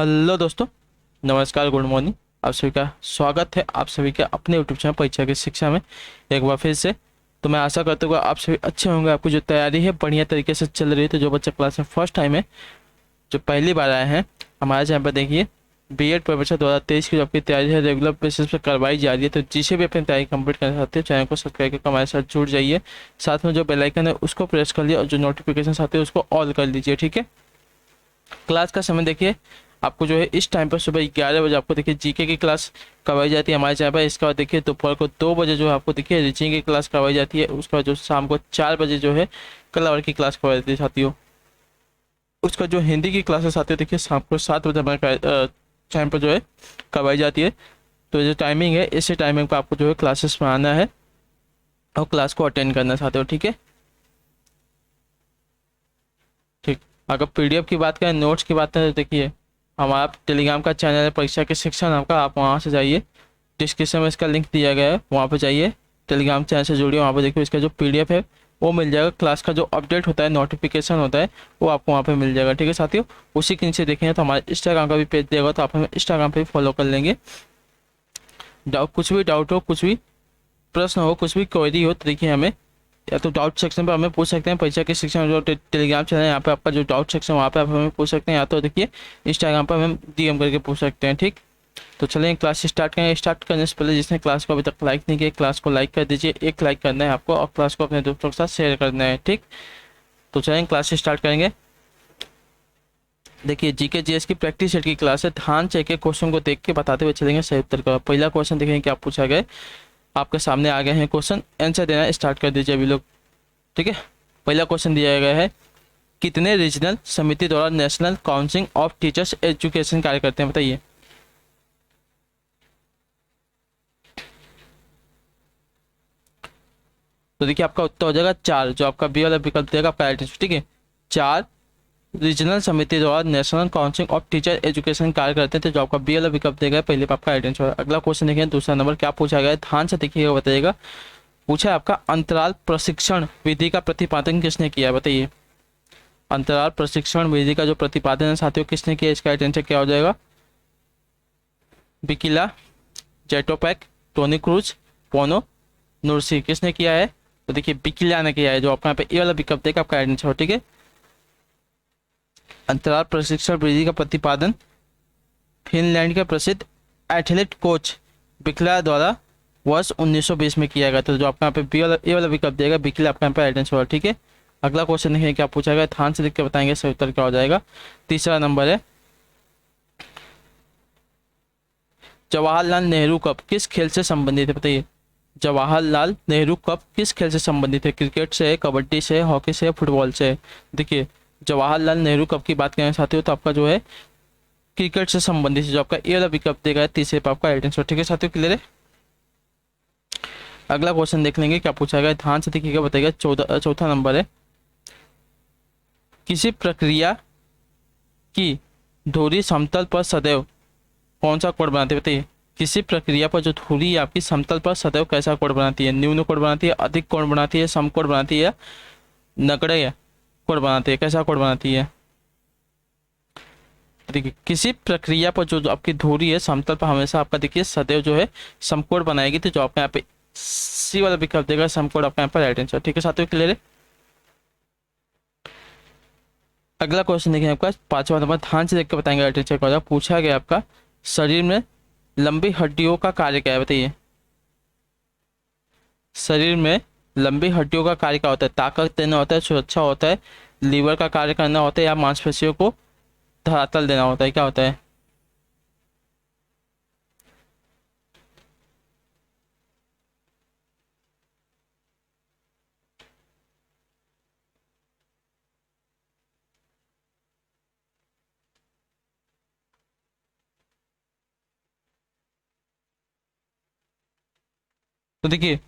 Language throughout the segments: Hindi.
हेलो दोस्तों, नमस्कार, गुड मॉर्निंग। आप सभी का स्वागत है आप सभी के अपने यूट्यूब चैनल परीक्षा की शिक्षा में एक बार फिर से। तो मैं आशा करता हूँ आप सभी अच्छे होंगे, आपकी जो तैयारी है बढ़िया तरीके से चल रही है। तो जो बच्चा क्लास में फर्स्ट टाइम है, जो पहली बार आए हैं हमारे चैनल पर, देखिए बीएड प्रवेश 2023 की जो आपकी तैयारी है रेगुलर बेसिस पर करवाई जा रही है। तो जिसे भी अपनी तैयारी कंप्लीट करना चाहते हैं चैनल को सब्सक्राइब करके हमारे साथ जुड़ जाइए। साथ में जो बेल आइकन है उसको प्रेस कर लिए और जो नोटिफिकेशन आते हैं उसको ऑल कर लीजिए, ठीक है। क्लास का समय देखिए, आपको जो है इस टाइम पर सुबह 11 बजे आपको देखिए जीके की क्लास करवाई जाती है हमारे चैनल पर। इसके बाद देखिए दोपहर को 2 बजे जो है आपको देखिए रीचिंग की क्लास करवाई जाती है। उसके बाद जो शाम को 4 बजे जो है कला की क्लास करवाई जाती है साथियों। उसका जो हिंदी की क्लासेस आती है देखिए शाम को 7 बजे हमारे चैनल पर जो है करवाई जाती है। तो जो टाइमिंग है इसी टाइमिंग पर आपको जो है क्लासेस में आना है और क्लास को अटेंड करना चाहते हो, ठीक है। ठीक, अगर पीडीएफ की बात करें, नोट्स की बात करें, तो देखिए हमारा टेलीग्राम का चैनल है परीक्षा की शिक्षा नाम का, आप वहाँ से जाइए, डिस्क्रिप्शन में इसका लिंक दिया गया है, वहाँ पे जाइए, टेलीग्राम चैनल से जुड़िए। वहाँ पे देखिए इसका जो पीडीएफ है वो मिल जाएगा। क्लास का जो अपडेट होता है, नोटिफिकेशन होता है, वो आपको वहाँ पे मिल जाएगा, ठीक है साथियों। उसी के नीचे देखेंगे तो हमारे इंस्टाग्राम का भी पेज देगा, तो आप हमें इंस्टाग्राम पे भी फॉलो कर लेंगे। कुछ भी डाउट हो, कुछ भी प्रश्न हो, कुछ भी क्वेरी हो, तो देखिए हमें या तो डाउट सेक्शन पर हमें पूछ सकते हैं। परीक्षा के शिक्षण जो टेलीग्राम चैनल है यहाँ पे आपका जो डाउट सेक्शन वहाँ पे आप हमें पूछ सकते हैं, या तो देखिए इंस्टाग्राम पर हमें डीएम करके पूछ सकते हैं, ठीक। तो चलें क्लास स्टार्ट करें। स्टार्ट करने से पहले जिसने क्लास को अभी तक लाइक नहीं किया, क्लास को लाइक कर दीजिए। एक लाइक करना है आपको और क्लास को अपने दोस्तों के साथ शेयर करना है, ठीक। तो चलें क्लास स्टार्ट करेंगे। देखिए जीके जीएस की प्रैक्टिस सेट की क्लास है। ध्यान से एक क्वेश्चन को देख के बताते हुए चलेंगे सही उत्तर का। पहला क्वेश्चन देखेंगे क्या पूछा गया, आपके सामने आ गए हैं क्वेश्चन, आंसर देना स्टार्ट कर दीजिए अभी लोग, ठीक है। पहला क्वेश्चन दिया गया है, कितने रीजनल समिति द्वारा national council of teachers education कार्य करते हैं, बताइए। तो देखिए आपका उत्तर हो जाएगा 4, जो आपका बी वाला विकल्प देगा आपका राइट आंसर, ठीक है। 4 रीजनल समिति द्वारा national council of teacher education कार्य करते हैं, तो जो आपका बी वाला विकल्प देगा पहले पे आपका राइट आंसर। अगला क्वेश्चन देखिए, दूसरा नंबर क्या पूछा गया है, ध्यान से देखिएगा, बताइएगा। पूछा है आपका, अंतराल प्रशिक्षण विधि का प्रतिपादन किसने किया है, बताइए। अंतराल प्रशिक्षण विधि का जो प्रतिपादन है साथियों किसने किया, इसका राइट आंसर क्या हो जाएगा। बिकिला, जेटोपैक, टोनी क्रूज, पोनो नुर्सी, किसने किया है। तो देखिए बिकिला ने किया है, जो आपका यहाँ पे ए वाला विकल्प देगा आपका राइट आंसर, ठीक है। अंतराल प्रशिक्षण विधि का प्रतिपादन फिनलैंड के प्रसिद्ध एथलीट कोच बिकला द्वारा वर्ष 1920 में किया गया था। तो जो आपका यहाँ पे बी वाला ए वाला विकल्प देगा बिकला आपका यहाँ पे राइट आंसर, ठीक है। अगला क्वेश्चन देखिए क्या पूछा गया, ध्यान से देख के बताएंगे सही उत्तर क्या हो जाएगा। तीसरा नंबर है, जवाहरलाल नेहरू कप किस खेल से संबंधित है, बताइए। जवाहरलाल नेहरू कप किस खेल से संबंधित है, क्रिकेट से, कबड्डी से, हॉकी से, फुटबॉल से। देखिए जवाहरलाल नेहरू कप की बात करें साथियों तो आपका जो है क्रिकेट से संबंधित है, जो आपका ए वाला विकल्प देगा तीसरे पे आपका राइट आंसर, ठीक है साथियों, क्लियर है। अगला क्वेश्चन देख लेंगे क्या पूछा गया, ध्यान से देखिएगा, बताइएगा। चौथा नंबर है, किसी प्रक्रिया की धुरी समतल पर सदैव कौन सा कोण बनाती है, बताइए। किसी प्रक्रिया पर जो धुरी आपकी समतल पर सदैव कैसा कोण बनाती है, न्यून कोण बनाती है, अधिक कोण बनाती है, समकोण बनाती है, नगण्य कोण बनाती है, कैसा कोण बनाती है। देखिए किसी प्रक्रिया पर जो आपकी धुरी है समतल पर हमेशा आपका देखिए सदैव जो है समकोण बनाएगी, तो जो आपका यहाँ पे सी वाला विकल्प देगा समकोण आपका यहाँ पर राइट आंसर, ठीक है साथियों, क्लियर है। अगला क्वेश्चन देखिए आपका पांचवा नंबर, ध्यान से देख के बताएंगे राइट आंसर क्या पूछा गया आपका, शरीर में लंबी हड्डियों का कार्य क्या है, बताइए। शरीर में लंबी हड्डियों का कार्य क्या होता है, ताकत देना होता है, सुरक्षा होता है, लीवर का कार्य करना होता है, या मांसपेशियों को धरातल देना होता है, क्या होता है। तो देखिए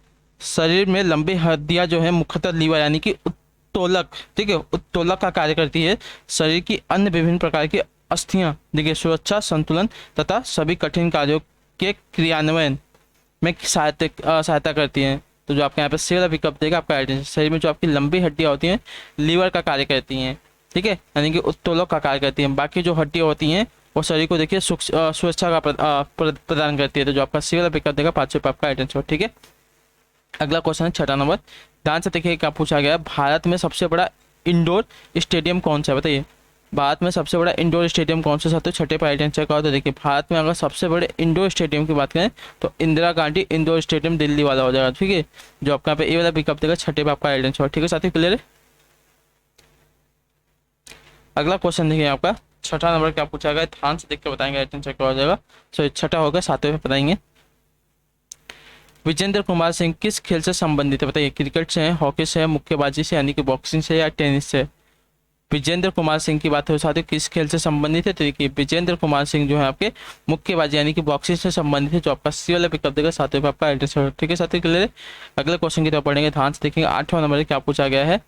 शरीर में लंबी हड्डियां जो है मुख्यतः लीवर यानी कि उत्तोलक, ठीक है, उत्तोलक का कार्य करती है। शरीर की अन्य विभिन्न प्रकार की अस्थियां देखिए सुरक्षा, संतुलन तथा सभी कठिन कार्यों के क्रियान्वयन में सहायता करती हैं। तो जो आपके यहाँ पे सी वाला विकल्प देगा आपका राइट आंसर। शरीर में जो आपकी लंबी हड्डियां होती हैं लीवर का कार्य करती हैं, ठीक है, यानी कि उत्तोलक का कार्य करती हैं। बाकी जो हड्डियां होती हैं और शरीर को देखिए सुरक्षा का प्रदान करती है। तो जो आपका सी वाला विकल्प देगा 5 रुपये आपका आइटम छोड़। ठीक है, अगला क्वेश्चन है 6 नंबर। ध्यान से देखिए क्या पूछा गया है, भारत में सबसे बड़ा इंडोर स्टेडियम कौन सा है, बताइए। भारत में सबसे बड़ा इंडोर स्टेडियम कौन सा है? तो छठे पर आइटम चेक आओ। तो देखिए भारत में अगर सबसे बड़े इंडोर स्टेडियम की बात करें तो इंदिरा गांधी इंडोर स्टेडियम दिल्ली वाला हो जाएगा। ठीक है, जो आपका यहाँ पे ए वाला विकल्प देगा छठे पे आपका आइटम छोड़। ठीक है साथी, क्लियर है। अगला क्वेश्चन देखिए आपका 6 नंबर क्या पूछा गया, ध्यान से देख के बताएंगे, आइटम चेक हो जाएगा। सो 6 होगा, 7वें पे बताएंगे। विजेंद्र कुमार सिंह किस खेल से संबंधित है, बताइए। क्रिकेट से है, हॉकी से है, मुक्केबाजी से यानी कि बॉक्सिंग से, या टेनिस से। विजेंद्र कुमार सिंह की बात हो साथियों, किस खेल से संबंधित है? तो देखिए विजेंद्र कुमार सिंह जो है आपके मुक्केबाजी यानी कि बॉक्सिंग से संबंधित है। जो आपका सी वाला विकल्प देगा 7वें पे आपका एड्रेस है। ठीक है साथियों, क्लियर है। अगले क्वेश्चन की तरफ पढ़ेंगे, ध्यान से देखेंगे। 8वां नंबर क्या पूछा गया है,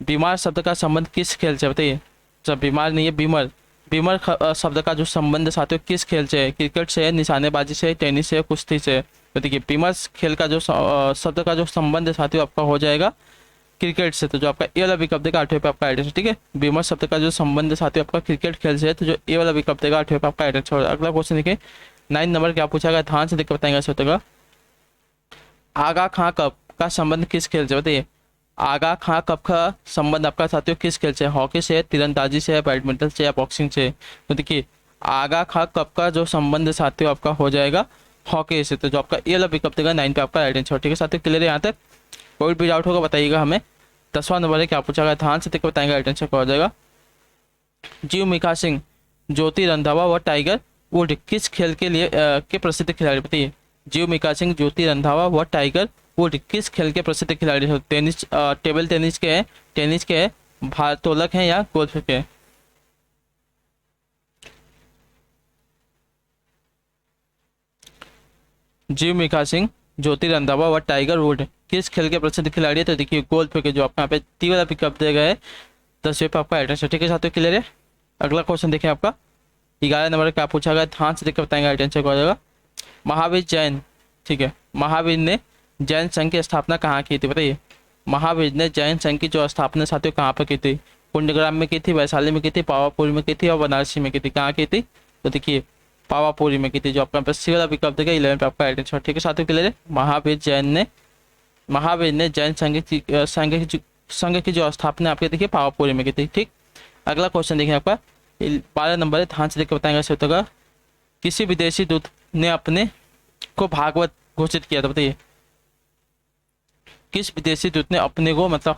बीमार शब्द का संबंध किस खेल से, बताइए। सब बीमार नहीं है, बीमर। बीमर शब्द का जो संबंध साथियों किस खेल से है? क्रिकेट से है, निशानेबाजी से, टेनिस से, कुश्ती से। तो देखिए बीमर खेल का जो शब्द का जो संबंध है साथियों आपका हो जाएगा क्रिकेट से। तो जो आपका ए वाला विकल्प देगा 8वें पे आपका एड्रेस। ठीक है, बीमर शब्द का जो संबंध है साथियों आपका क्रिकेट खेल से है। तो जो ए वाला विकल्प देगा 8वें पे आपका एड्रेस। अगला क्वेश्चन देखिए 9 नंबर क्या पूछा गया, ध्यान से देखकर बताएंगे सत्य। आगा खां कप का संबंध किस खेल से, बताइए। आगा खां कप का संबंध आपका साथियों किस खेल से? हॉकी से, तीरंदाजी से, बैडमिंटन से, या बॉक्सिंग से। तो देखिए आगा खां कप का जो संबंध साथियों आपका हो जाएगा हॉकी से। तो जो आपका ये वाला विकल्प देगा 9 पे आपका राइट आंसर। ठीक है साथियों, क्लियर है यहाँ तक? कोई भी डाउट होगा बताइएगा हमें। 10वां नंबर है क्या पूछा गया, ध्यान से देखकर बताएंगे, राइट आंसर क्या हो जाएगा। जीव मिखा सिंह, ज्योति रंधावा व टाइगर वुड किस खेल के लिए के प्रसिद्ध खिलाड़ी, बताइए। जीव मिखा सिंह, ज्योति रंधावा व टाइगर वुड किस खेल के प्रसिद्ध खिलाड़ी हो? टेनिस, टेबल टेनिस के हैं, टेनिस के हैं, भारोत्तोलक हैं, या गोल्फ के हैं? जीव मिखा सिंह, ज्योति रंधावा व टाइगर वुड किस खेल के प्रसिद्ध खिलाड़ी है? तो देखिए गोल्फ के, जो आपका यहाँ पे टी वाला पिकअप दिया गया है 10वें पे आपका एड्रेस है। ठीक है साथियों, क्लियर है। अगला क्वेश्चन देखिए आपका 11 नंबर क्या पूछा गया, ध्यान से देखकर बताएंगे, राइट आंसर क्या हो जाएगा। महावीर जैन, ठीक है, महावीर ने जैन संघ की स्थापना कहाँ की थी, बताइए। महावीर ने जैन संघ की जो स्थापना साथियों कहाँ पर की थी? कुंडग्राम में की थी, वैशाली में की थी, पावापुरी में की थी, और बनारसी में की थी। कहाँ की थी? तो देखिए पावापुरी में की थी। जो आपका सी वाला विकल्प देगा 11 पे आपका एड्रेस। ठीक है साथियों, क्लियर है। महावीर ने जैन संघ की जो स्थापना आपके देखिए पावापुरी में की थी। ठीक, अगला क्वेश्चन देखिए आपका 12 नंबर है, ध्यान से देखकर बताएंगे श्रोता का। किसी विदेशी दूत ने अपने को भागवत घोषित किया था, बताइए। किस विदेशी दूत ने अपने को, मतलब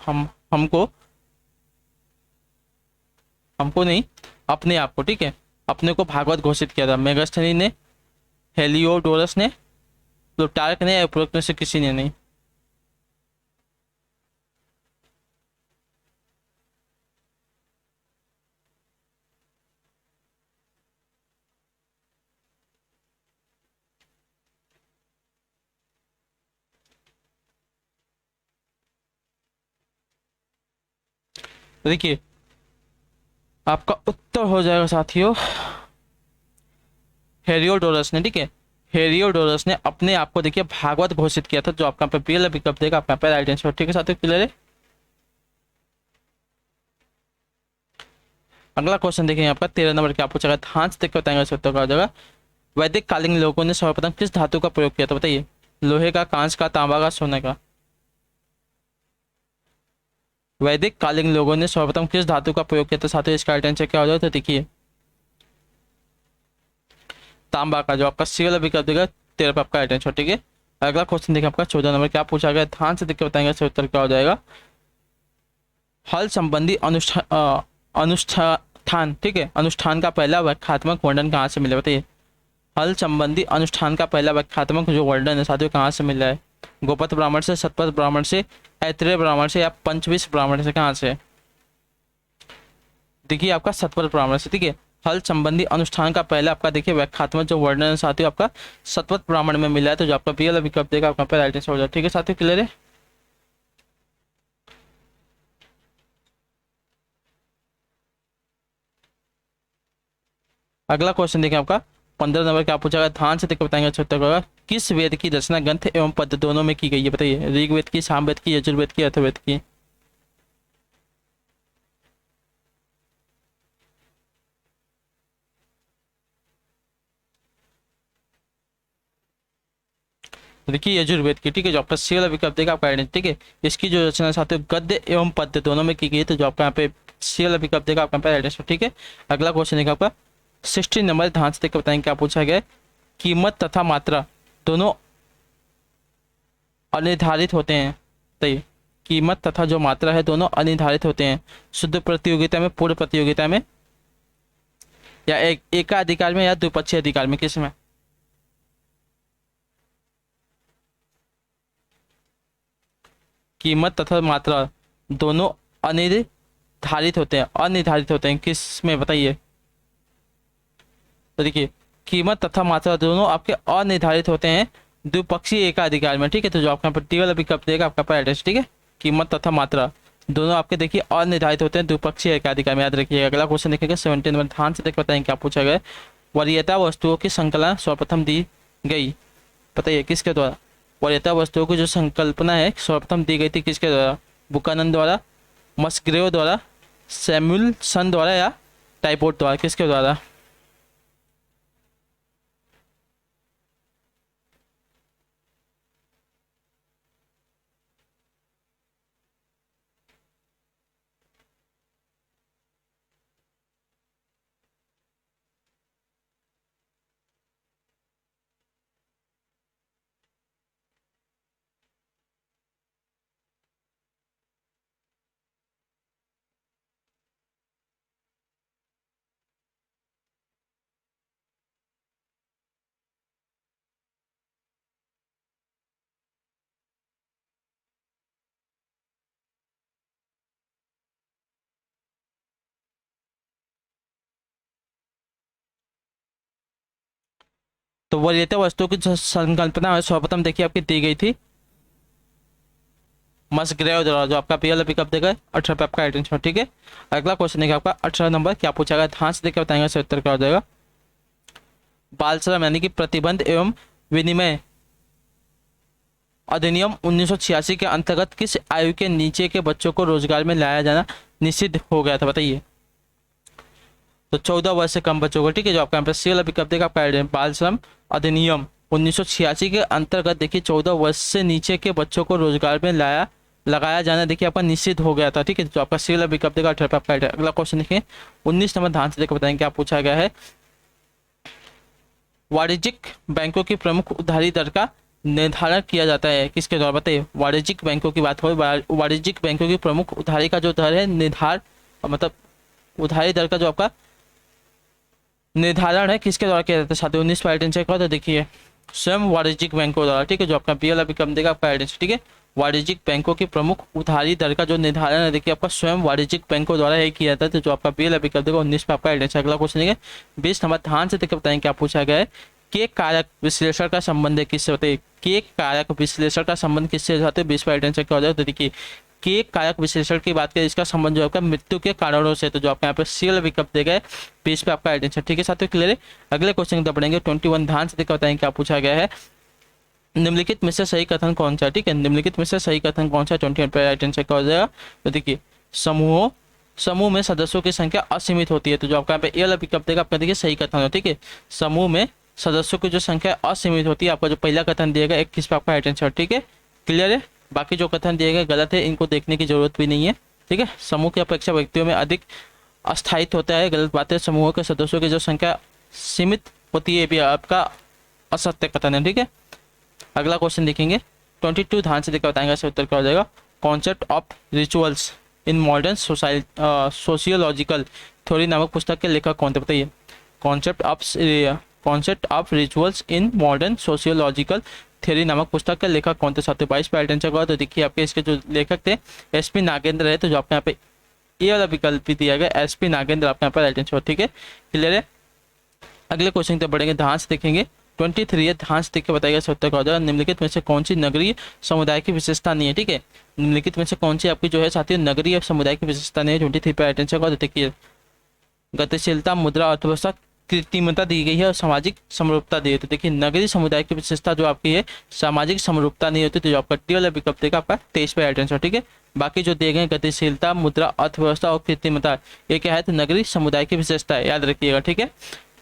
हमको नहीं, अपने आप को, ठीक है, अपने को भागवत घोषित किया था? मेगास्थनी ने, हेलियोडोरस ने, प्लूटार्क ने, या उपरोक्त में से किसी ने नहीं? तो देखिए आपका उत्तर हो जाएगा साथियों हेरियोडोरस ने। ठीक है, हेरियोडोरस ने अपने आप को देखिए भागवत घोषित किया था। जो आपका पे पीएल विकल्प देगा आपका पे राइट आंसर। ठीक है साथियों, क्लियर है। अगला क्वेश्चन देखिए आपका 13 नंबर क्या पूछा गया, ध्यान से देखकर बताएंगे उत्तर का हो जाएगा। वैदिक कालीन लोगों ने सर्वप्रथम किस धातु का प्रयोग किया था, बताइए। लोहे का, कांच का, तांबा का, सोने का? वैदिक कालीन लोगों ने सर्वप्रथम किस धातु का प्रयोग किया था साथियों, इसका राइट आंसर क्या हो जाएगा? तो देखिए तांबा का। जो आपका सी वाला विकल्प देगा 13 पे आपका राइट आंसर। ठीक है, अगला क्वेश्चन देखिए आपका 14 नंबर क्या पूछा गया, ध्यान से देखकर बताएंगे इसका उत्तर क्या हो जाएगा। हल संबंधी अनुष्ठान, ठीक है, अनुष्ठान का पहला व्याख्यात्मक वर्णन कहाँ से मिला, बताइए। हल संबंधी अनुष्ठान का पहला व्याख्यात्मक जो वर्णन है साथियों कहाँ से मिला है? गोपत ब्राह्मण से, शतपथ ब्राह्मण से, ऐत्रेय ब्राह्मण से, या पंचविश ब्राह्मण से? कहाँ से? देखिए आपका शतपथ ब्राह्मण से। ठीक है, हल संबंधी अनुष्ठान का पहला आपका देखिए व्याख्यात्मक जो वर्णन है साथियों आपका शतपथ ब्राह्मण में मिला है। तो जो आपका बी वाला विकल्प देगा आपका राइट आंसर हो जाएगा। ठीक है साथियों, क्लियर है। अगला क्वेश्चन देखिए आपका 15 नंबर क्या पूछा गया, ध्यान से देखकर बताएंगे अच्छा उत्तर होगा। किस वेद की रचना ग्रंथ एवं पद दोनों में की गई है, बताइए। ऋग्वेद की, सामवेद की, यजुर्वेद की, अथर्ववेद की? तो देखिए यजुर्वेद की, ठीक है, जो आपका सी वाला विकल्प देगा आपका आइडेंटिटी, ठीक है। इसकी जो रचना साथियों गद्य एवं पद्य दोनों में की गई है, तो जो आपका यहाँ पे सी वाला विकल्प देगा आपका यहाँ पे आइडेंटिटी, ठीक है। अगला क्वेश्चन देगा आपका 60 नंबर, ध्यान से देखकर बताएंगे क्या पूछा गया है। कीमत तथा मात्रा दोनों अनिर्धारित होते हैं, बताइए। कीमत तथा जो मात्रा है दोनों अनिर्धारित होते हैं शुद्ध प्रतियोगिता में, पूर्ण प्रतियोगिता में, या एकाधिकार में, या द्विपक्षीय अधिकार में, किस में? कीमत तथा मात्रा दोनों अनिर्धारित होते हैं, अनिर्धारित होते हैं किस में, बताइए। तो देखिए कीमत तथा मात्रा दोनों आपके अनिर्धारित होते हैं द्विपक्षीय एकाधिकार में, ठीक है। तो जो आपका टी वाला विकल्प देगा आपका एड्रेस, ठीक है। कीमत तथा मात्रा दोनों आपके देखिए अनिर्धारित होते हैं द्विपक्षीय एकाधिकार में, याद रखिएगा। अगला क्वेश्चन देखेंगे 17 नंबर, ध्यान से देख बताएंगे क्या पूछा गया है। वरीयता वस्तुओं की संकलन सर्वप्रथम दी गई, बताइए किसके द्वारा। वरीयता वस्तुओं की जो संकल्पना है सर्वप्रथम दी गई थी किसके द्वारा? बुकानन द्वारा, मस्ग्रेव द्वारा, सैमुअलसन द्वारा, या टाइपोट द्वारा, किसके द्वारा? तो वरीयता वस्तुओं की जो संकल्पना है सर्वप्रथम देखिए आपकी दी गई थी मस्ग्रेव द्वारा, जो आपका पी वाला पिकअप देगा 18 पे आपका आइडेंटिटी, ठीक है। अगला क्वेश्चन देखिए आपका 18 नंबर, क्या पूछा गया, ध्यान से देखिए बताएंगे, से उत्तर क्या हो जाएगा। बाल श्रम यानी कि प्रतिबंध एवं विनिमय अधिनियम 1986 के अंतर्गत किस आयु के नीचे के बच्चों को रोजगार में लाया जाना निषिद्ध हो गया था, बताइए। तो 14 वर्ष से कम बच्चों को, ठीक है, जो आपका सी वाला पिकअप देगा आपका आइडेंटिटी। बाल श्रम अधिनियम 1986 के अंतर्गत देखिए 14 वर्ष से नीचे के बच्चों को रोजगार में लगाया जाना देखिए आपका निश्चित हो गया था, ठीक है। जो आपका सी वाला विकल्प देगा 18 पे आपका आइडेंटिटी। अगला क्वेश्चन देखिए 19 नंबर, ध्यान से देखकर बताएंगे क्या पूछा गया है। वाणिज्यिक बैंकों की प्रमुख उधारी दर का निर्धारण किया जाता है किसके द्वारा, बताइए। वाणिज्यिक बैंकों की बात हो, वाणिज्यिक बैंकों की प्रमुख उधारी का जो दर है मतलब उधारी दर का जो आपका निर्धारण है किसके द्वारा किया जाता है साथियों? 19 पे आइडेंटिटी चेक करो तो देखिए स्वयं वाणिज्यिक बैंकों द्वारा, ठीक है। जो आपका पी वाला विकल्प देगा आपका आइडेंटिटी, ठीक है। वाणिज्यिक बैंकों की प्रमुख उधारी दर का जो निर्धारण है देखिए आपका स्वयं वाणिज्यिक बैंकों द्वारा ही किया जाता है। तो जो आपका पी वाला विकल्प देगा 19 पे आपका आइडेंटिटी। अगला क्वेश्चन है 20 नंबर, ध्यान से देखकर बताएं क्या पूछा गया है। के कारक विश्लेषण का संबंध है किससे, बताइए। के कारक विश्लेषण का संबंध किससे होता है? 20 पे आइडेंटिटी चेक हो जाए तो देखिए के कारक विश्लेषण की बात करें, इसका संबंध जो आपका मृत्यु के कारणों से, तो जो आपका यहाँ पे सी वाला विकल्प देगा है 20 पे आपका आइडेंटिटी, ठीक है साथियों, क्लियर है। अगले क्वेश्चन की पढ़ेंगे 21, ध्यान से देखकर बताएं क्या पूछा गया है। निम्नलिखित में से सही कथन कौन सा है, ठीक है। निम्नलिखित में से सही कथन कौन सा है? 21 पे आइडेंटिटी चेक हो जाएगा तो देखिए समूह में सदस्यों की संख्या असीमित होती है, तो जो आपका यहाँ पे ए वाला विकल्प देगा आपका देखिए सही कथन है, ठीक है। समूह में सदस्यों की जो संख्या असीमित होती है, आपका जो पहला कथन दिएगा 21 पे आपका आइडेंटिटी, ठीक है, क्लियर है। बाकी जो कथन दिए गए गलत है, इनको देखने की जरूरत भी नहीं है, ठीक है। समूह की अपेक्षा व्यक्तियों में अधिक अस्थायित्व होता है, गलत बात है। समूह के सदस्यों की जो संख्या सीमित होती है भी आपका असत्य कथन है, ठीक है। अगला क्वेश्चन देखेंगे 22, ध्यान से देखकर बताएंगे इसका उत्तर क्या हो जाएगा। Concept of rituals in modern sociological theory नामक पुस्तक के लेखक कौन थे, बताइए। Concept of rituals in modern sociological theory नामक पुस्तक के लेखक कौन थे साथियों? 22 पे आइडेंटिटी चेक, तो देखिए आपके इसके जो लेखक थे SP नागेंद्र है, तो जो आपके यहाँ पे ये वाला विकल्प भी दिया गया SP नागेंद्र आपके यहाँ पर आइडेंटिटी, ठीक है, क्लियर है। अगले क्वेश्चन तक बढ़ेंगे, ध्यान से देखेंगे 23 है, ध्यान से देख के बताइएगा उत्तर क्या हो जाएगा। निम्नलिखित में से कौन सी नगरीय समुदाय की विशेषता नहीं है, ठीक है। निम्नलिखित में से कौन सी आपकी जो है साथियों नगरीय समुदाय की विशेषता नहीं है? 23 पे आइडेंटिटी चेक, देखिए गतिशीलता, मुद्रा, अर्थव्यवस्था, कृत्रिमता दी गई है और सामाजिक समरूपता दी है। तो देखिए नगरीय समुदाय की विशेषता जो आपकी है सामाजिक समरूपता नहीं होती, तो जो आपका टी वाला विकल्प देगा आपका 23 पे आइडेंटिटी, ठीक है। बाकी जो दिए गए गतिशीलता, मुद्रा, अर्थव्यवस्था और कृत्रिमता, ये क्या है? तो नगरीय समुदाय की विशेषता है, याद रखिएगा, ठीक है।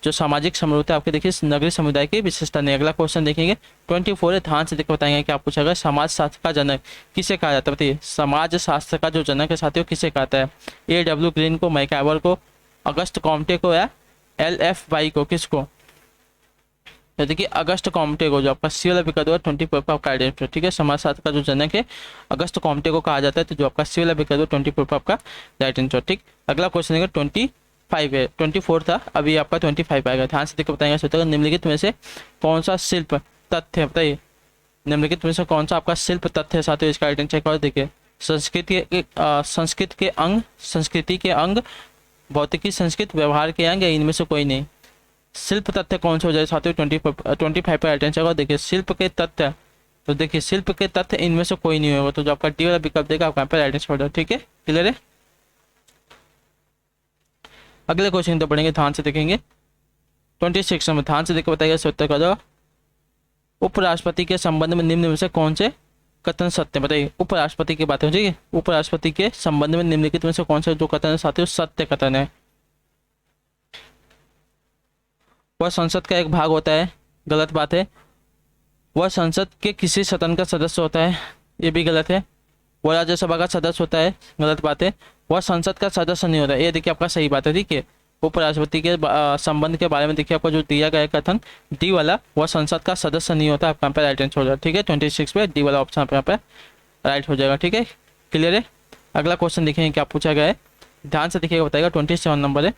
जो सामाजिक समरूपता आपके देखिए नगरीय समुदाय की विशेषता नहीं। अगला क्वेश्चन देखेंगे 24 है, ध्यान से देखकर बताएंगे क्या पूछा गया। समाज शास्त्र का जनक किसे कहा जाता है बताइए। समाज शास्त्र का जो जनक है साथियों किसे कहता है। A.W. ग्रीन को, मैकआवर को, अगस्त कॉम्टे को या L.F. वाई को, किसको। तो देखिए अगस्त कॉम्टे को, जो आपका सी वाला विकल्प है 24 पर आपका आइडेंटिटी, ठीक है। समाजशास्त्र का जो जनक है अगस्त कॉम्टे को कहा जाता है, तो जो आपका सी वाला विकल्प है 24 पर आपका राइट आंसर, ठीक। अगला क्वेश्चन है 25 है, 24 था, अभी आपका 25 आएगा। ध्यान से देखकर बताएंगे सोचेगा निम्नलिखित में से कौन सा शिल्प तथ्य है बताइए। निम्नलिखित में से कौन सा आपका शिल्प तथ्य है साथियों, इसका आइडेंटिटी चेक और देखिए। संस्कृति के अंग, भौतिकी संस्कृत, व्यवहार के अंग, या इनमें से कोई नहीं। शिल्प तथ्य कौन सा हो जाए साथियों 25 पर अटेंशन और देखिए शिल्प के तथ्य, तो देखिए शिल्प के तथ्य इनमें से कोई नहीं होगा, तो जो आपका डी वाला विकल्प देगा आपका यहाँ पर अटेंशन हो जाए, ठीक है। क्लियर है। अगले क्वेश्चन तो पढ़ेंगे, ध्यान से देखेंगे 26 में, ध्यान से देखकर बताइएगा उत्तर का जाएगा। उपराष्ट्रपति के संबंध में निम्न में से कौन से कथन सत्य बताइए। उपराष्ट्रपति की बात हो जाएगी, उपराष्ट्रपति के संबंध में निम्नलिखित में से कौन सा जो कथन है साथियों सत्य कथन है। वह संसद का एक भाग होता है, गलत बात है। वह संसद के किसी सदन का सदस्य होता है, ये भी गलत है। वह राज्यसभा का सदस्य होता है, गलत बात है। वह संसद का सदस्य नहीं होता है, ये देखिए आपका सही बात है, ठीक है। उपराष्ट्रपति के संबंध के बारे में देखिए आपको जो दिया गया कथन डी वाला, वह संसद का सदस्य नहीं होता, आपका यहाँ पे राइट आंसर हो जाएगा, ठीक है। 26 पे डी वाला ऑप्शन यहाँ पे राइट हो जाएगा, ठीक है। क्लियर है। अगला क्वेश्चन देखेंगे क्या पूछा गया है, ध्यान से देखिएगा बताएगा। 27 नंबर है,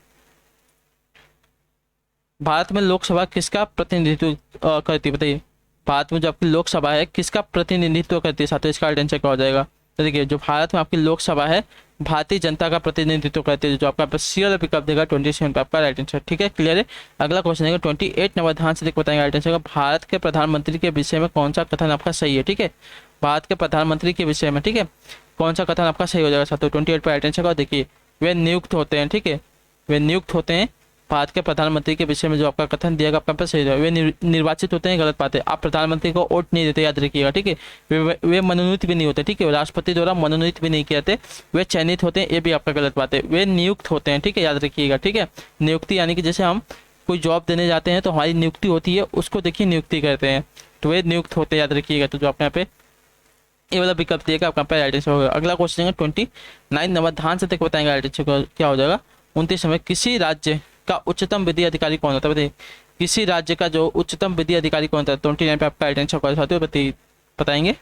भारत में लोकसभा किसका प्रतिनिधित्व करती है बताइए। भारत में जो आपकी लोकसभा है किसका प्रतिनिधित्व करती है साथियों, इसका आइडेंटिटी क्या हो जाएगा। तो देखिए जो भारत में आपकी लोकसभा है भारतीय जनता का प्रतिनिधित्व करती है, जो आपका सी वाला पिकअप देगा 27 पे आपका राइट आंसर, ठीक है। क्लियर है। अगला क्वेश्चन है 28 नंबर, ध्यान से देख बताएंगे राइट आंसर। भारत के प्रधानमंत्री के विषय में कौन सा कथन आपका सही है, ठीक है। भारत के प्रधानमंत्री के विषय में, ठीक है, कौन सा कथन आपका सही हो जाएगा साथियों 28 पर राइट आंसर का। देखिए वे नियुक्त होते हैं, ठीक है, वे नियुक्त होते हैं। भारत के प्रधानमंत्री के विषय में जो आपका कथन दिया गया आपका पे सही है। वे निर्वाचित होते हैं, गलत बात है। आप प्रधानमंत्री को वोट नहीं देते, याद रखिएगा, ठीक है। वे मनोनीत भी नहीं होते, ठीक है, राष्ट्रपति द्वारा मनोनीत भी नहीं किए जाते। वे चयनित होते हैं, ये भी आपका गलत बात है। वे नियुक्त होते हैं, ठीक है, याद रखिएगा, ठीक है। नियुक्ति यानी कि जैसे हम कोई जॉब देने जाते हैं तो हमारी नियुक्ति होती है, उसको देखिए नियुक्ति कहते हैं, तो वे नियुक्त होते हैं, याद रखिएगा। तो जो आपके यहाँ पे ये वाला विकल्प दिएगा आपका पे राइट आंसर होगा। अगला क्वेश्चन है 29 नंबर, ध्यान से देखो बताएंगे राइट आंसर क्या हो जाएगा। 29 में किसी राज्य का उच्चतम विधि अधिकारी कौन होता है बताइए। किसी राज्य का जो उच्चतम विधि अधिकारी कौन होता है 29 पे आपका आइडेंटिटी कर सकते हो, बताएंगे।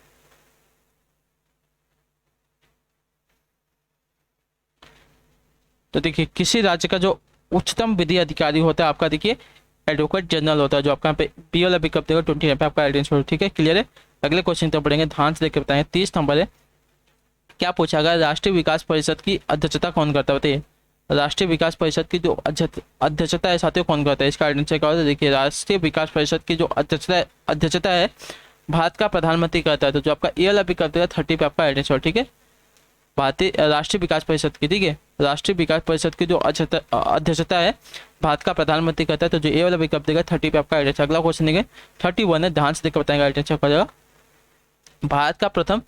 तो देखिए किसी राज्य का जो उच्चतम विधि अधिकारी होता है आपका देखिए एडवोकेट जनरल होता है, जो आपका यहाँ पे बी वाला विकल्प देगा 29 पे आपका आइडेंटिटी, ठीक है। क्लियर है। अगले क्वेश्चन तो पढ़ेंगे, ध्यान से देखकर बताएंगे। 30 नंबर है, क्या पूछा गया राष्ट्रीय विकास परिषद की अध्यक्षता कौन करता है बताइए। राष्ट्रीय विकास परिषद की जो अध्यक्षता है साथियों कौन करता है, इसका आइडेंटिटी क्या होता है। देखिए राष्ट्रीय विकास परिषद की जो अध्यक्षता है भारत का प्रधानमंत्री करता है, तो जो आपका ए वाला विकल्प देगा 30 पे आपका आइडेंटिटी, ठीक है। भारतीय राष्ट्रीय विकास परिषद की, ठीक है, राष्ट्रीय विकास परिषद की जो अध्यक्षता है भारत का प्रधानमंत्री करता है, तो जो ए वाला विकल्प देगा 30 पे आपका आइडेंटिटी। अगला क्वेश्चन देंगे 31 है, ध्यान से देखकर बताएंगे आइडेंटिटी क्या हो जाएगा। भारत का प्रथम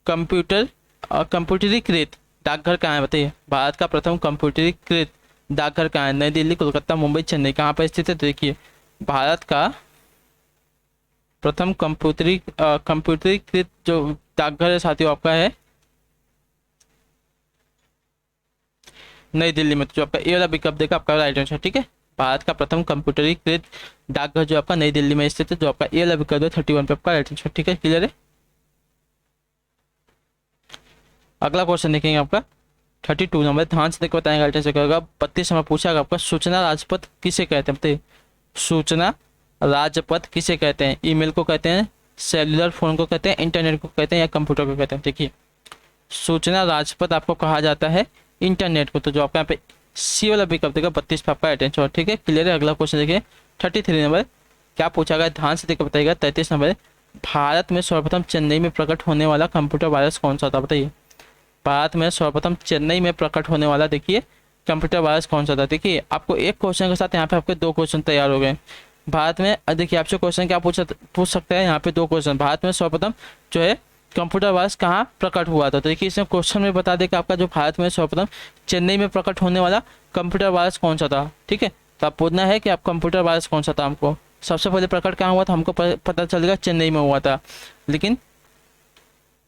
कंप्यूटरीकृत डाकघर कहाँ है बताइए। भारत का प्रथम कंप्यूटरीकृत डाकघर कहाँ है। नई दिल्ली, कोलकाता, मुंबई, चेन्नई, कहाँ पर स्थित है। तो देखिए भारत का प्रथम कंप्यूटरीकृत जो डाकघर है साथियों आपका है नई दिल्ली में, तो जो आपका ए वाला विकल्प देगा आपका राइट आंसर, ठीक है। भारत का प्रथम कंप्यूटरीकृत डाकघर जो आपका नई दिल्ली में स्थित है, जो आपका ए वाला विकल्प है 31 पे आपका राइट आंसर, ठीक है। क्लियर है। अगला क्वेश्चन देखेंगे आपका 32 नंबर, ध्यान से देखकर बताएंगे आइडेंटिटी करेगा। 32 नंबर पूछा आपका सूचना राजपथ किसे कहते हैं बताइए। सूचना राजपथ किसे कहते हैं। ईमेल को कहते हैं, सेल्युलर फोन को कहते हैं, इंटरनेट को कहते हैं, या कंप्यूटर को कहते हैं। देखिए सूचना राजपथ आपको कहा जाता है इंटरनेट को, तो जो आपका यहाँ पे सी वाला विकल्प देगा 32 पे आपका आइडेंटिटी, ठीक है। क्लियर है। अगला क्वेश्चन देखिए 33 नंबर, क्या पूछा गया ध्यान से देखकर बताइएगा। 33 नंबर, भारत में सर्वप्रथम चेन्नई में प्रकट होने वाला कंप्यूटर वायरस कौन सा था बताइए। भारत में सर्वप्रथम चेन्नई में प्रकट होने वाला देखिए कंप्यूटर वायरस कौन सा था। देखिए आपको एक क्वेश्चन के साथ यहाँ पे आपके 2 क्वेश्चन तैयार हो गए। भारत में देखिए आपसे क्वेश्चन क्या पूछ सकते हैं यहाँ पे 2 क्वेश्चन। भारत में सर्वप्रथम जो है कंप्यूटर वायरस कहाँ प्रकट हुआ था, तो देखिए इसमें क्वेश्चन में बता दें कि आपका जो भारत में सर्वप्रथम चेन्नई में प्रकट होने वाला कंप्यूटर वायरस कौन सा था, ठीक है। तो आप पूछना है कि आप कंप्यूटर वायरस कौन सा था हमको। सबसे पहले प्रकट कहाँ हुआ था हमको पता चलेगा चेन्नई में हुआ था, लेकिन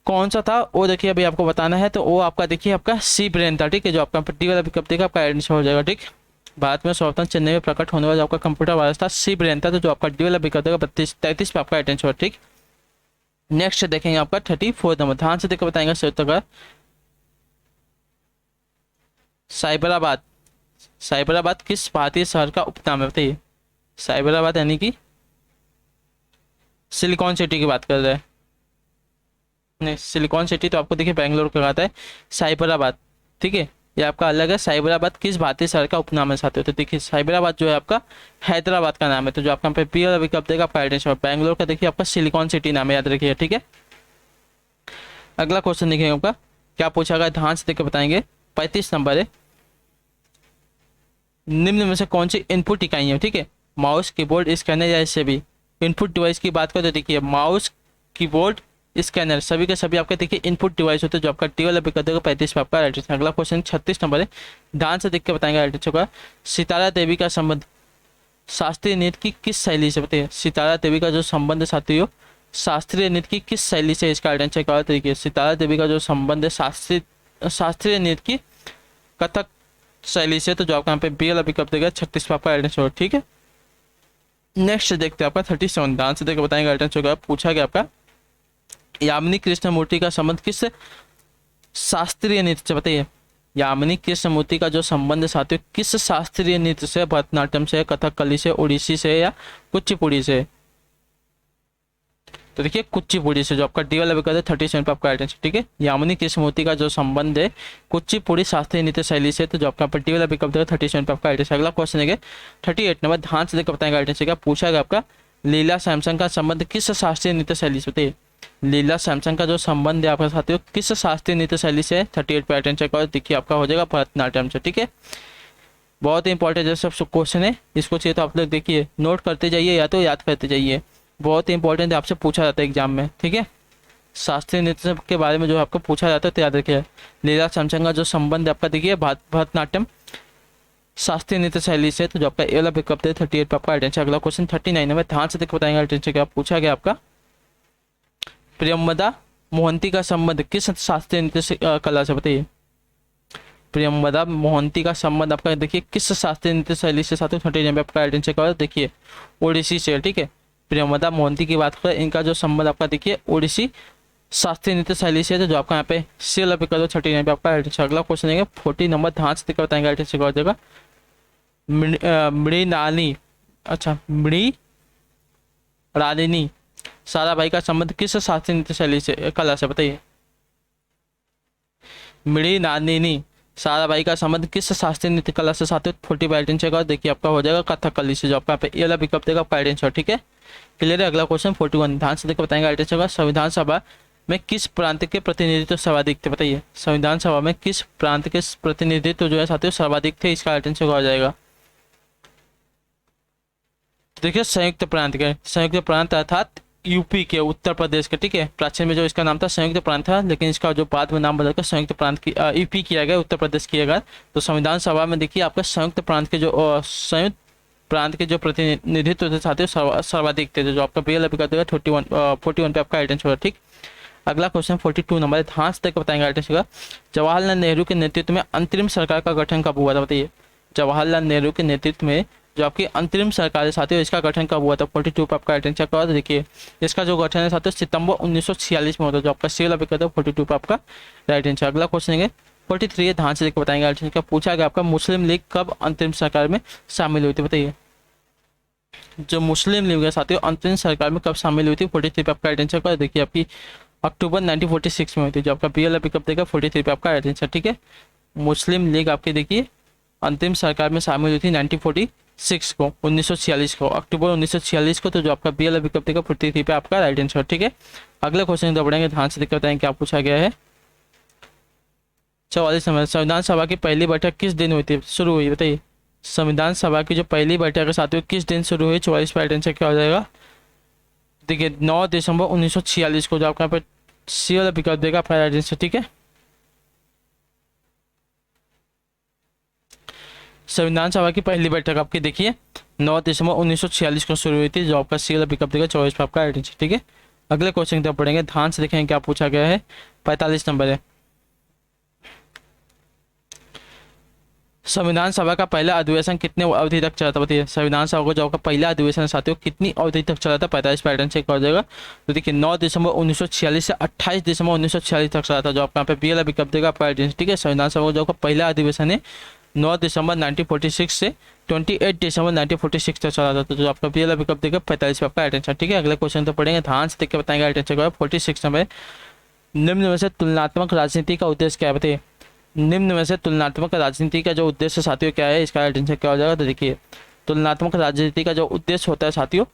कौन सा था वो देखिए अभी आपको बताना है। तो वो आपका देखिए आपका सी ब्रेन था, ठीक है, जो आपका डी वाला विकल्प देगा आपका आंसर हो जाएगा। ठीक, भारत में सर्वप्रथम चेन्नई में प्रकट होने वाला जो आपका कंप्यूटर वायरस था सी ब्रेन था, तो जो आपका डी वाला विकल्प देगा 32-33 पे आपका आंसर होगा। ठीक, नेक्स्ट देखेंगे आपका 34 नंबर, ध्यान से देखकर बताएंगे सही उत्तर का। साइबराबाद, साइबराबाद किस भारतीय शहर का उपनाम है बताइए। साइबराबाद यानी कि सिलिकॉन सिटी की बात कर रहे हैं, नहीं सिलिकॉन सिटी तो आपको देखिए बेंगलोर का आता है, साइबराबाद ठीक है ये आपका अलग है। साइबराबाद किस भारतीय शहर का उपनाम है साथियों, तो देखिए साइबराबाद जो है आपका हैदराबाद का नाम है, तो जो आपका पी वाला विकल्प देगा आपका आइडेंटिटी। बेंगलोर का देखिए आपका सिलिकॉन सिटी नाम है, याद रखिए। ठीक है, अगला क्वेश्चन देखिए आपका क्या पूछा गया, ध्यान से देखकर बताएंगे। 35 नंबर है, निम्न में से कौन सी इनपुट इकाई है, ठीक है, माउस कीबोर्ड स्कैनर या इससे भी। इनपुट डिवाइस की बात करें तो देखिए माउस कीबोर्ड स्कैनर सभी के सभी आपके देखिए इनपुट डिवाइस होते हैं, जो आपका टी वाला विकल्प देगा 35 में आपका राइट आंसर। अगला क्वेश्चन 36 नंबर है, ध्यान से देख के बताएंगे राइट आंसर का। सितारा देवी का संबंध शास्त्रीय नृत्य की किस शैली से बताइए। सितारा देवी का जो संबंध साथियों शास्त्रीय नृत्य की किस शैली से, इसका राइट आंसर क्या तरीके। सितारा देवी का जो संबंध है शास्त्रीय नृत्य की कथक शैली से, तो जो आपका यहाँ पे बी वाला विकल्प देगा 36 पे आपका राइट आंसर। ठीक है, नेक्स्ट देखते हैं आपका 37, ध्यान से देखकर बताएंगे राइट आंसर का। पूछा गया आपका यामिनी कृष्णमूर्ति का संबंध किस शास्त्रीय नृत्य से बताइए। यामिनी कृष्णमूर्ति का जो संबंध साथियों किस शास्त्रीय नृत्य से, भरतनाट्यम से, कथकली से, ओडिसी से या कुचिपुड़ी से। तो देखिए कुचिपुड़ी से, जो आपका डी वाला विकल्प है 37 पे आपका राइट आंसर। ठीक है, यामिनी कृष्णमूर्ति का जो संबंध है कुचिपुड़ी शास्त्रीय नृत्य शैली से, तो जो आपका डी वाला विकल्प है 37 पे आपका राइट आंसर। अगला क्वेश्चन है 38 नंबर, ध्यान से देखकर बताएंगे राइट आंसर क्या पूछा गया आपका। लीला सैमसंग का संबंध किस शास्त्रीय नृत्य शैली से बताइए। लीला सैमसंग का जो संबंध है आपके साथियों किस शास्त्रीय नृत्य शैली से, 38 पे अटेंड चेक और देखिए आपका हो जाएगा भरतनाट्यम से। ठीक है, बहुत ही इंपॉर्टेंट जो सब क्वेश्चन है, इसको चाहिए तो आप लोग देखिए नोट करते जाइए या तो याद करते जाइए, बहुत ही इंपॉर्टेंट है, आपसे पूछा जाता है एग्जाम में। ठीक है, शास्त्रीय नृत्य के बारे में जो आपको पूछा जाता है तो याद रखिए। लीला सैमसंग का जो संबंध है आपका देखिए भरतनाट्यम शास्त्रीय नृत्य शैली से, तो जो आपका ए वाला विकल्प है 38 पे आपका अटेंशन। अगला क्वेश्चन 39 में, ध्यान से देख बताएंगे अटेंशन क्या पूछा गया आपका। प्रियंवदा मोहंती का संबंध किस शास्त्रीय नृत्य कला से बताइए। प्रियंवदा मोहंती का संबंध आपका देखिए किस शास्त्रीय नृत्य शैली से साथियों 39 में आपका आइडेंटिटी का देखिए ओडिसी से। ठीक है, प्रियंवदा मोहंती की बात करें, इनका जो संबंध आपका देखिए ओडिसी शास्त्रीय नृत्य शैली से, तो जो आपका यहाँ पे सी वाला विकल्प 39 पे आपका आइडेंटिटी। अगला क्वेश्चन है 40 नंबर, ध्यान से देखकर बताएंगे आइडेंटिटी का हो जाएगा मृणालिनी, अच्छा मृणालिनी साराभाई का संबंध किस शास्त्रीय नृत्य शैली से कला से बताइए। मृणालिनी साराभाई का संबंध किस शास्त्रीय नृत्य कला से साथियों 40 पे आइडेंटिटी का देखिए आपका हो जाएगा कथकली से, जो आपका पे ये वाला विकल्प देगा आपका आइडेंटिटी। ठीक है, क्लियर है। अगला क्वेश्चन 41, ध्यान से देखकर बताएंगे आइडेंटिटी का। संविधान सभा में किस प्रांत के प्रतिनिधित्व सर्वाधिक थे बताइए। संविधान सभा में किस प्रांत के प्रतिनिधित्व जो है साथियों सर्वाधिक थे, इसका आइडेंटिटी हो जाएगा देखिए संयुक्त प्रांत के, संयुक्त प्रांत अर्थात यूपी के, उत्तर प्रदेश के। ठीक है, प्राचीन में जो इसका नाम था संयुक्त प्रांत था, लेकिन इसका जो बाद में नाम बदलकर संयुक्त प्रांत की यूपी किया गया, उत्तर प्रदेश किया गया। तो संविधान सभा में देखिए आपका संयुक्त प्रांत के जो संयुक्त प्रांत के जो प्रतिनिधित्व थे साथियों सर्वाधिक थे, जो आपका बेल अभी देगा 41 पे आपका आइडेंटिटी होगा। ठीक, अगला क्वेश्चन 42 नंबर, ध्यान से देखकर बताएंगे आइडेंटिटी का। जवाहरलाल नेहरू के नेतृत्व में अंतरिम सरकार का गठन कब हुआ था बताइए। जवाहरलाल नेहरू के नेतृत्व में जो आपकी अंतरिम सरकार है साथियों इसका गठन कब हुआ था, 42 पे आपका आइडेंटिटी चेक करो। देखिए इसका जो गठन है साथियों सितंबर 1946 में होता है, जो आपका सी वाला विकल्प है 42 पे आपका राइट आंसर। अगला क्वेश्चन है 43 है, ध्यान से देखकर बताएंगे आइडेंटिटी का। पूछा गया आपका मुस्लिम लीग कब अंतरिम सरकार में शामिल हुई थी बताइए। जो मुस्लिम लीग है साथियों अंतरिम सरकार में कब शामिल हुई थी, 43 पे आपका आइडेंटिटी चेक करो। देखिए आपकी अक्टूबर 1946 में हुई थी, जो आपका बी वाला पिकअप देगा 43 पे आपका आइडेंटिटी। ठीक है, मुस्लिम लीग आपकी देखिए अंतिम सरकार में शामिल हुई थी 1946 को, 1946 को, अक्टूबर 1946 को, तो जो आपका बी वाला विकल्प देगा 43 पे आपका राइट आंसर। ठीक है, अगले क्वेश्चन तो बढ़ेंगे, ध्यान से देखकर बताएं क्या पूछा गया है। 44 नंबर, संविधान सभा की पहली बैठक किस दिन हुई थी, शुरू हुई बताइए। संविधान सभा की जो पहली बैठक है साथियों किस दिन शुरू हुई, 44 पे राइट आंसर क्या हो जाएगा। देखिए 9 दिसंबर 1946 को, जो आपका यहाँ पे सी वाला विकल्प देगा आपका राइट आंसर। ठीक है, संविधान सभा की पहली बैठक आपकी देखिए 9 दिसंबर 1946 को शुरू हुई थी, जो आपका सी वाला विकल्प देगा 24 पे आपका आइडेंटिटी। ठीक है, अगले क्वेश्चन की तरफ पढ़ेंगे, ध्यान से देखेंगे क्या पूछा गया है। 45 नंबर है, संविधान सभा का पहला अधिवेशन कितने अवधि तक चला था बताइए। संविधान सभा को जो आपका पहला अधिवेशन साथियों कितनी अवधि तक चला था, 45 पैटर्न चेक हो जाएगा। तो देखिए 9 दिसंबर 1946 से 28 दिसंबर 1946 तक चला था, जो आपका यहाँ पे बी वाला विकल्प देगा आपका आइडेंटिटी। ठीक है, संविधान सभा को जो आपका पहला अधिवेशन है 9 दिसंबर 1946 से 28 दिसंबर 1946 तक चला था, तो जो आपका बी वाला विकल्प देगा 45 पे आपका आइडेंटिटी। ठीक है, अगले क्वेश्चन तो पढ़ेंगे, ध्यान से देख के बताएंगे आइडेंटिटी का। 46 नंबर, निम्न में से तुलनात्मक राजनीति का उद्देश्य क्या है बताइए। निम्न में से तुलनात्मक राजनीति का जो उद्देश्य साथियों क्या है, इसका आइडेंटिटी क्या हो जाएगा। तो देखिए तुलनात्मक राजनीति का जो उद्देश्य होता है साथियों,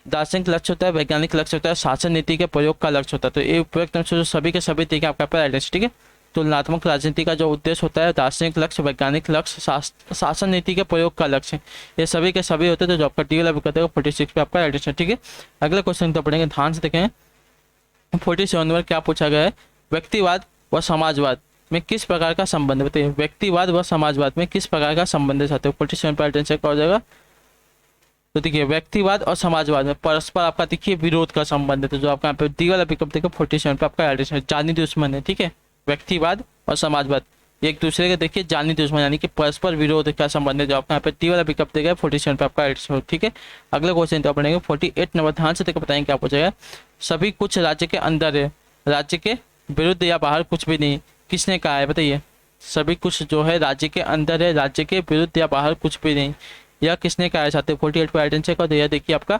दार्शनिक लक्ष्य होता है, वैज्ञानिक लक्ष्य होता है, शासन नीति के प्रयोग का लक्ष्य होता है। तो ये उपयुक्त रूप से जो सभी के सभी तरीके आपका पर आइडेंटिटी। ठीक है, तुलनात्मक राजनीति का जो उद्देश्य होता है, दार्शनिक लक्ष्य, वैज्ञानिक लक्ष्य, शासन नीति के प्रयोग का लक्ष्य, ये सभी के सभी होते हैं। तो जो आपका डी वाला विकल्प है 46 पे आपका आइडेंटिटी। ठीक है, अगले क्वेश्चन तो पढ़ेंगे, ध्यान से देखें। 47 नंबर क्या पूछा गया है, व्यक्तिवाद व समाजवाद में किस प्रकार का संबंध बताइए। व्यक्तिवाद व समाजवाद में किस प्रकार का संबंध है साथियों। 47 पे आइडेंटिटी क्या हो जाएगा। तो देखिए व्यक्तिवाद और समाजवाद में परस्पर आपका देखिए विरोध का संबंध है, तो जो आपका यहाँ पे डी वाला विकल्प देखिए 47 पे आपका आइडेंटिटी जानी दुश्मन है। ठीक है, व्यक्तिवाद और समाजवाद एक दूसरे के देखिए जानी दुश्मन यानी कि परस्पर विरोध का संबंध है, जो आपका यहाँ पे डी वाला विकल्प देगा 47 पे आपका आइडेंटिटी। ठीक है, अगले क्वेश्चन तो पढ़ेंगे 48 नंबर, ध्यान से देखकर बताएंगे क्या पूछेगा। सभी कुछ राज्य के अंदर है, राज्य के विरुद्ध या बाहर कुछ भी नहीं, किसने कहा है बताइए। सभी कुछ जो है राज्य के अंदर है, राज्य के विरुद्ध या बाहर कुछ भी नहीं, यह किसने कहा है साथियों। 48 पे आइडेंटिटी चेक और दिया देखिए आपका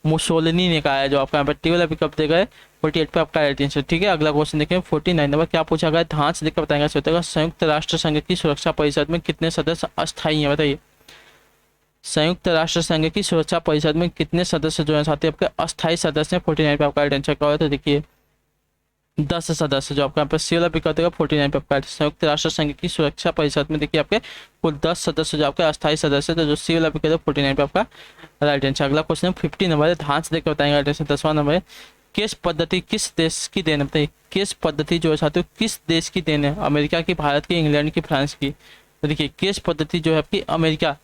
मुसोलिनी ने कहा है, जो आपका यहाँ पर टी वाला विकल्प देगा 48 पे आपका आइडेंटिटी। ठीक है, अगला क्वेश्चन देखें 49 नंबर क्या पूछा गया, ध्यान से देखकर बताएंगे सोचेगा। संयुक्त राष्ट्र संघ की सुरक्षा परिषद में कितने सदस्य अस्थायी हैं बताइए। संयुक्त राष्ट्र संघ की सुरक्षा परिषद में कितने सदस्य जो है साथी आपके अस्थायी सदस्य हैं। 49 पे आपका आइडेंटिटी चेक हुआ, तो देखिए 10 सदस्य, जो आपका यहाँ पर सी वाला विकल्प देगा 49 पे आपका। संयुक्त राष्ट्र संघ की सुरक्षा परिषद में देखिए आपके कुल 10 सदस्य जो आपके अस्थायी सदस्य, तो जो सी वाला विकल्प है 49 पे आपका राइट आंसर। अगला क्वेश्चन 50 नंबर है, ध्यान से देखकर बताएंगे राइट आंसर। 10वां नंबर है, केस पद्धति किस देश की देन है बताइए। केस पद्धति जो है साथियों किस देश की देन है, अमेरिका की, भारत की, इंग्लैंड की, फ्रांस की। तो देखिए केस पद्धति जो है आपकी अमेरिका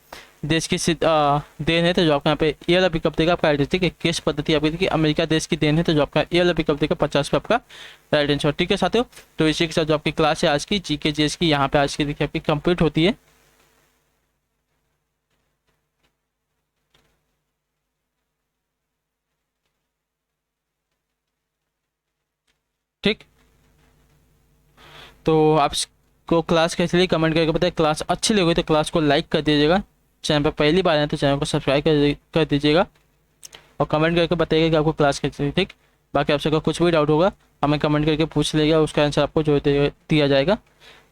देश की देन है, तो जो आपका यहाँ पे ए वाला विकल्प देगा आपका आइडेंटिटी। ठीक है, केस पद्धति आपकी देखिए अमेरिका देश की देन है, तो जो आपका ए वाला विकल्प देगा 50 पे आपका राइट आंसर। ठीक है साथियों, तो इसी के साथ जो आपकी क्लास है आज की जीके जीएस की यहाँ पे आज की देखिए आपकी कंप्लीट होती है। ठीक, तो आपको क्लास कैसी लगी कमेंट करके बताइए। क्लास अच्छी लगी तो क्लास को लाइक कर दीजिएगा, चैनल पर पहली बार है तो चैनल को सब्सक्राइब कर दीजिएगा और कमेंट करके बताइएगा कि आपको क्लास कैसी लगी। ठीक, बाकी आपसे अगर कुछ भी डाउट होगा हमें कमेंट करके पूछ लीजिएगा, उसका आंसर आपको जो दिया जाएगा।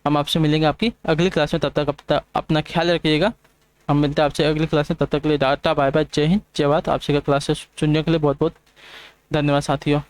हम आपसे मिलेंगे आपकी अगली क्लास में, तब तक अपना ख्याल रखिएगा। हम मिलते हैं आपसे अगली क्लास में, तब तक के लिए टाटा बाय बाय, जय हिंद जय भारत। आपसे क्लास से सुनने के लिए बहुत बहुत धन्यवाद साथियों।